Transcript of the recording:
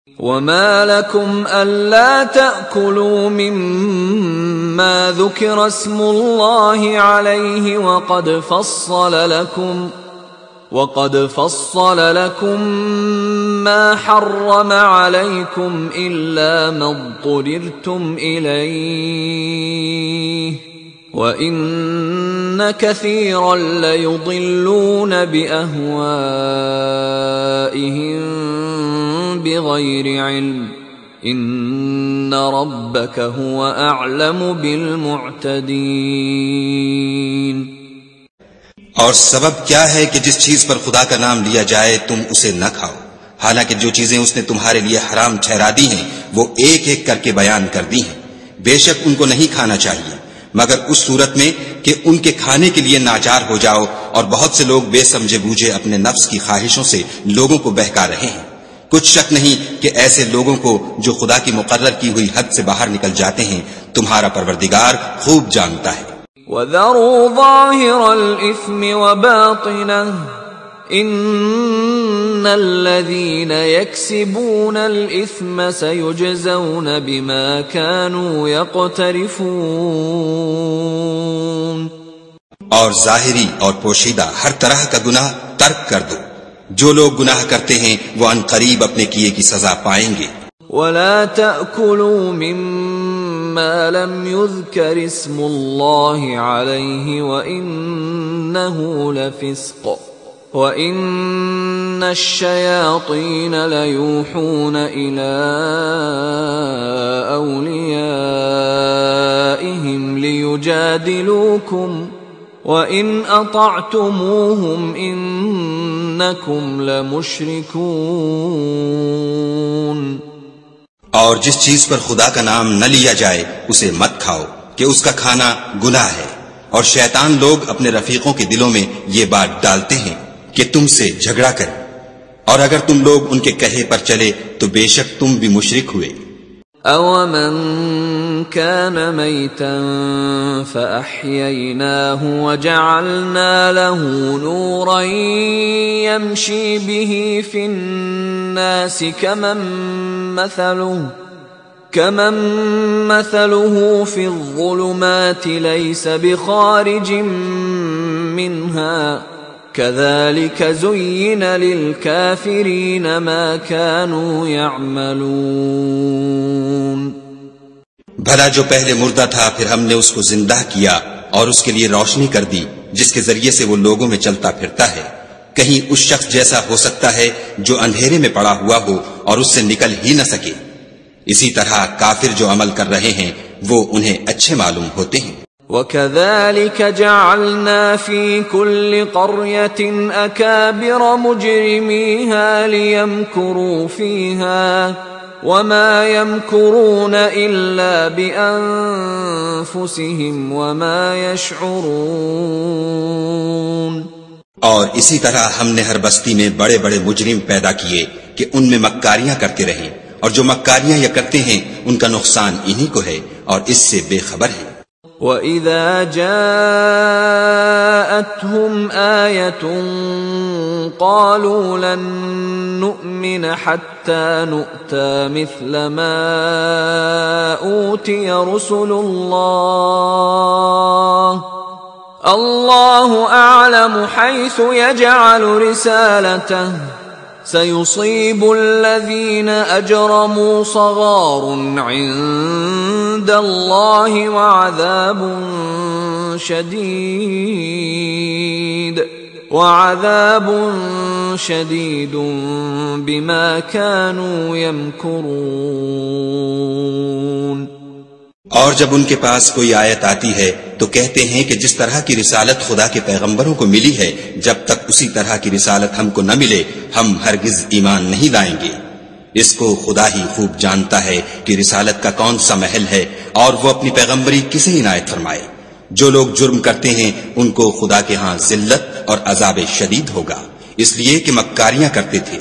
وما لكم ألا تأكلوا مما ذكر اسم الله عليه وقد فصل لكم ما حرم عليكم إلا ما اضطررتم إليه وإن كثيرا ليضلون بأهوائهم بغير علم إن ربك هو أعلم بالمعتدين۔ اور سبب کیا ہے کہ جس چیز پر خدا کا نام لیا جائے تم اسے نہ کھاؤ، حالانکہ جو چیزیں اس نے تمہارے لیے حرام ٹھہرا دی ہیں وہ ایک ایک کر کے بیان کر دی ہیں۔ بے شک ان کو نہیں کھانا چاہیے مگر اس صورت میں کہ ان کے کھانے کے لیے ناچار ہو جاؤ، اور بہت سے لوگ بے سمجھے بوجھے اپنے نفس کی خواہشوں سے لوگوں کو بہکا رہے ہیں۔ کچھ شک نہیں کہ ایسے لوگوں کو جو خدا کی مقرر کی ہوئی حد سے باہر نکل جاتے ہیں تمہارا پروردگار خوب جانتا ہے۔ وَذَرُوا ظَاهِرَ الْإِثْمِ وَبَاطِنَهُ إِنَّ الَّذِينَ يَكْسِبُونَ الْإِثْمَ سَيُجْزَوْنَ بِمَا كَانُوا يَقْتَرِفُونَ۔ اور ظاہری اور پوشیدہ ہر طرح کا گناہ ترک کر دو، جو لوگ گناہ کرتے ہیں وہ عن قریب اپنے کیے کی سزا پائیں گے۔ وَلَا تَأْكُلُوا مِمَّا لَمْ يُذْكَرِ اسْمُ اللَّهِ عَلَيْهِ وَإِنَّهُ لَفِسْقٌ وَإِنَّ الشَّيَاطِينَ لَيُوحُونَ إِلَىٰ أَوْلِيَائِهِمْ لِيُجَادِلُوكُمْ وَإِنْ أَطَعْتُمُوهُمْ إِنَّكُمْ لَمُشْرِكُونَ۔ اور جس چیز پر خدا کا نام نہ لیا جائے اسے مت کھاؤ کہ اس کا کھانا گناہ ہے، اور شیطان لوگ اپنے رفیقوں کے دلوں میں یہ بات ڈالتے ہیں کہ تم سے جھگڑا کریں، اور اگر تم لوگ ان کے کہے پر چلے تو بے شک تم بھی مشرک ہوئے۔ أَوَمَنْ كَانَ مَيْتًا فَأَحْيَيْنَاهُ وَجَعَلْنَا لَهُ نُورًا يَمْشِي بِهِ فِي النَّاسِ كَمَنْ مَثَلُهُ فِي الظُّلُمَاتِ لَيْسَ بِخَارِجٍ مِّنْهَا كَذَلِكَ زُيِّنَ لِلْكَافِرِينَ مَا كَانُوا يَعْمَلُونَ۔ بھلا جو پہلے مردہ تھا پھر ہم نے اس کو زندہ کیا اور اس کے لیے روشنی کر دی جس کے ذریعے سے وہ لوگوں میں چلتا پھرتا ہے، کہیں اس شخص جیسا ہو سکتا ہے جو اندھیرے میں پڑا ہوا ہو اور اس سے نکل ہی نہ سکے۔ اسی طرح کافر جو عمل کر رہے ہیں وہ انہیں اچھے معلوم ہوتے ہیں۔ وَكَذَلِكَ جَعَلْنَا فِي كُلِّ قَرْيَةٍ أَكَابِرَ مُجْرِمِيهَا لِيَمْكُرُوا فِيهَا وَمَا يَمْكُرُونَ إِلَّا بِأَنفُسِهِمْ وَمَا يَشْعُرُونَ۔ اور اسی طرح ہم نے ہر بستی میں بڑے بڑے مجرم پیدا کیے کہ ان میں مکاریاں کرتے رہیں، اور جو مکاریاں یہ کرتے ہیں ان کا نقصان انہی کو ہے اور اس سے بے خبر ہے۔ وَإِذَا جَاءَتْهُمْ آيَةٌ قَالُوا لَن نُّؤْمِنَ حَتَّى نُؤْتَى مِثْلَ مَا أُوتِيَ رُسُلُ اللَّهُ أَعْلَمُ حَيْثُ يَجْعَلُ رِسَالَتَهُ سَيُصِيبُ الَّذِينَ أَجْرَمُوا صَغَارٌ عِندَ اللَّهِ وَعَذَابٌ شَدِيدٌ بِمَا كَانُوا يَمْكُرُونَ۔ اور جب ان کے پاس کوئی آیت آتی ہے تو کہتے ہیں کہ جس طرح کی رسالت خدا کے پیغمبروں کو ملی ہے جب تک اسی طرح کی رسالت ہم کو نہ ملے ہم ہرگز ایمان نہیں لائیں گے۔ اس کو خدا ہی خوب جانتا ہے کہ رسالت کا کون سا محل ہے اور وہ اپنی پیغمبری کسے عنایت فرمائے۔ جو لوگ جرم کرتے ہیں ان کو خدا کے ہاں ذلت اور عذاب شدید ہوگا، اس لیے کہ مکاریاں کرتے تھے۔